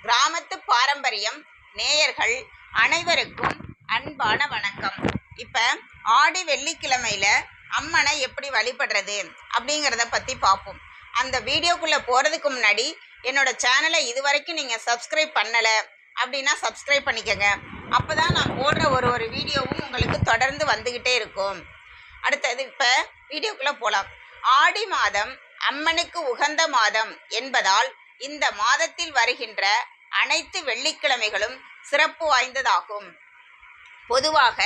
கிராமத்து பாரம்பரியம் நேயர்கள் அனைவருக்கும் அன்பான வணக்கம். இப்போ ஆடி வெள்ளிக்கிழமையில அம்மனை எப்படி வழிபடுறது அப்படிங்கிறத பற்றி பார்ப்போம். அந்த வீடியோக்குள்ளே போகிறதுக்கு முன்னாடி என்னோட சேனலை இதுவரைக்கும் நீங்கள் சப்ஸ்கிரைப் பண்ணலை அப்படின்னா சப்ஸ்கிரைப் பண்ணிக்கோங்க. அப்போ தான் நான் போடுற ஒரு வீடியோவும் உங்களுக்கு தொடர்ந்து வந்துக்கிட்டே இருக்கும். அடுத்தது இப்போ வீடியோக்குள்ளே போகலாம். ஆடி மாதம் அம்மனுக்கு உகந்த மாதம் என்பதால் இந்த மாதத்தில் வருகின்ற அனைத்து வெள்ளிக்கிழமைகளும் சிறப்பு வாய்ந்ததாகும். பொதுவாக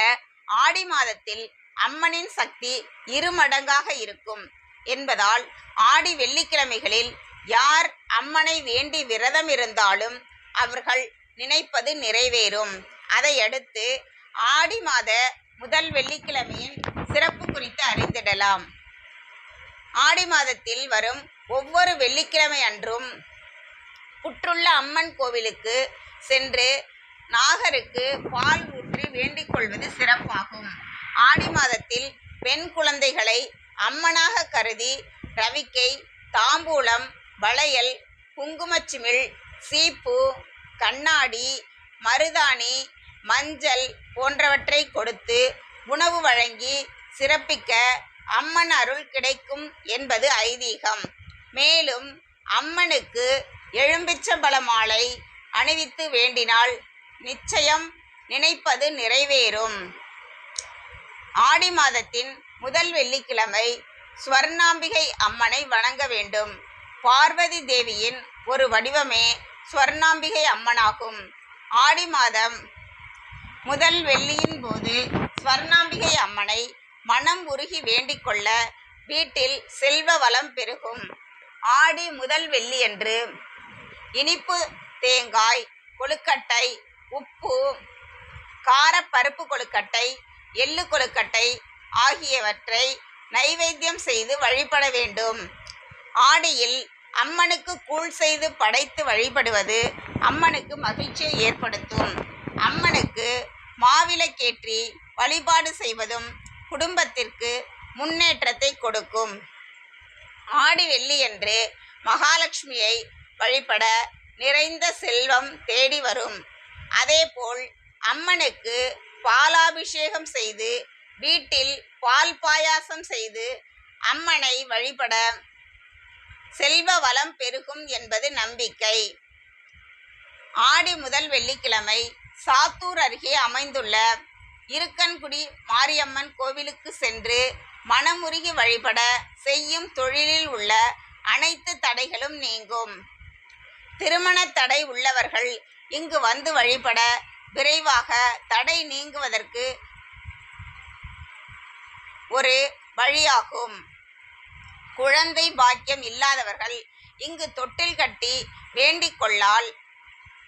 ஆடி மாதத்தில் அம்மனின் சக்தி இருமடங்காக இருக்கும் என்பதால் ஆடி வெள்ளிக்கிழமைகளில் யார் அம்மனை வேண்டி விரதம் இருந்தாலும் அவர்கள் நினைப்பது நிறைவேறும். அதையடுத்து ஆடி மாத முதல் வெள்ளிக்கிழமையின் சிறப்பு குறித்து அறிந்திடலாம். ஆடி மாதத்தில் வரும் ஒவ்வொரு வெள்ளிக்கிழமை அன்றும் புற்றுள்ள அம்மன் கோவிலுக்கு சென்று நாகருக்கு பால் ஊற்றி வேண்டிக் கொள்வது சிறப்பாகும். ஆடி மாதத்தில் பெண் குழந்தைகளை அம்மனாக கருதி ரவிக்கை, தாம்பூலம், வளையல், குங்குமச்சிமிழ், சீப்பு, கண்ணாடி, மருதாணி, மஞ்சள் போன்றவற்றை கொடுத்து உணவு வழங்கி சிறப்பிக்க அம்மன் அருள் கிடைக்கும் என்பது ஐதீகம். மேலும் அம்மனுக்கு எலும்பிச்சம்பழ மாலை அணிவித்து வேண்டினால் நிச்சயம் நினைப்பது நிறைவேறும். ஆடி மாதத்தின் முதல் வெள்ளிக்கிழமை ஸ்வர்ணாம்பிகை அம்மனை வணங்க வேண்டும். பார்வதி தேவியின் ஒரு வடிவமே ஸ்வர்ணாம்பிகை அம்மனாகும். ஆடி மாதம் முதல் வெள்ளியின் போது ஸ்வர்ணாம்பிகை அம்மனை மனம் உருகி வேண்டிக் கொள்ள வீட்டில் செல்வ வளம் பெருகும். ஆடி முதல் வெள்ளியன்று இனிப்பு தேங்காய் கொழுக்கட்டை, உப்பு, காரப்பருப்பு கொழுக்கட்டை, எள்ளு கொழுக்கட்டை ஆகியவற்றை நைவேத்தியம் செய்து வழிபட வேண்டும். ஆடியில் அம்மனுக்கு கூழ் செய்து படைத்து வழிபடுவது அம்மனுக்கு மகிழ்ச்சியை ஏற்படுத்தும். அம்மனுக்கு மாவிளக்கேற்றி வழிபாடு செய்வதும் குடும்பத்திற்கு முன்னேற்றத்தை கொடுக்கும். ஆடி வெள்ளியன்று மகாலட்சுமியை வழிபட நிறைந்த செல்வம் தேடி வரும். அதேபோல் அம்மனுக்கு பாலாபிஷேகம் செய்து வீட்டில் பால் பாயாசம் செய்து அம்மனை வழிபட செல்வ வளம் பெருகும் என்பது நம்பிக்கை. ஆடி முதல் வெள்ளிக்கிழமை சாத்தூர் அருகே அமைந்துள்ள இருக்கன்குடி மாரியம்மன் கோவிலுக்கு சென்று மனமுருகி வழிபட செய்யும் தொழிலில் உள்ள அனைத்து தடைகளும் நீங்கும். திருமண தடை உள்ளவர்கள் இங்கு வந்து வழிபட விரைவாக தடை நீங்குவதற்கு ஒரு வழியாகும். குழந்தை பாக்கியம் இல்லாதவர்கள் இங்கு தொட்டில் கட்டி வேண்டிக் கொள்ளால்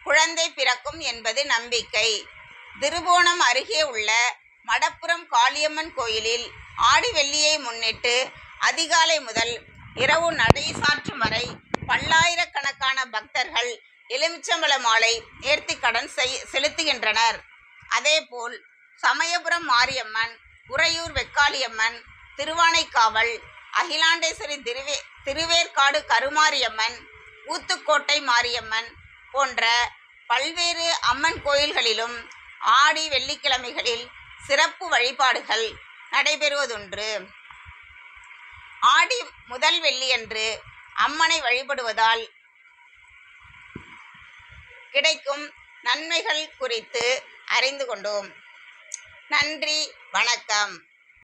குழந்தை பிறக்கும் என்பது நம்பிக்கை. திருபுவனம் அருகே உள்ள மடப்புரம் காளியம்மன் கோயிலில் ஆடி வெள்ளியை முன்னிட்டு அதிகாலை முதல் இரவு நடை சாற்றும் வரை பல்லாயிரக்கணக்கான பக்தர்கள் எலுமிச்சம்பழ மாலை நேர்த்தி கடன் செலுத்துகின்றனர். அதேபோல் சமயபுரம் மாரியம்மன், உறையூர் வெக்காளியம்மன், திருவானைக்காவல், அகிலாண்டேஸ்வரி திருவேற்காடு கருமாரியம்மன், ஊத்துக்கோட்டை மாரியம்மன் போன்ற பல்வேறு அம்மன் கோயில்களிலும் ஆடி வெள்ளிக்கிழமைகளில் சிறப்பு வழிபாடுகள் நடைபெறுவதுண்டு. ஆடி முதல் வெள்ளியன்று அம்மனை வழிபடுவதால் கிடைக்கும் நன்மைகள் குறித்து அறிந்து கொண்டோம். நன்றி, வணக்கம்.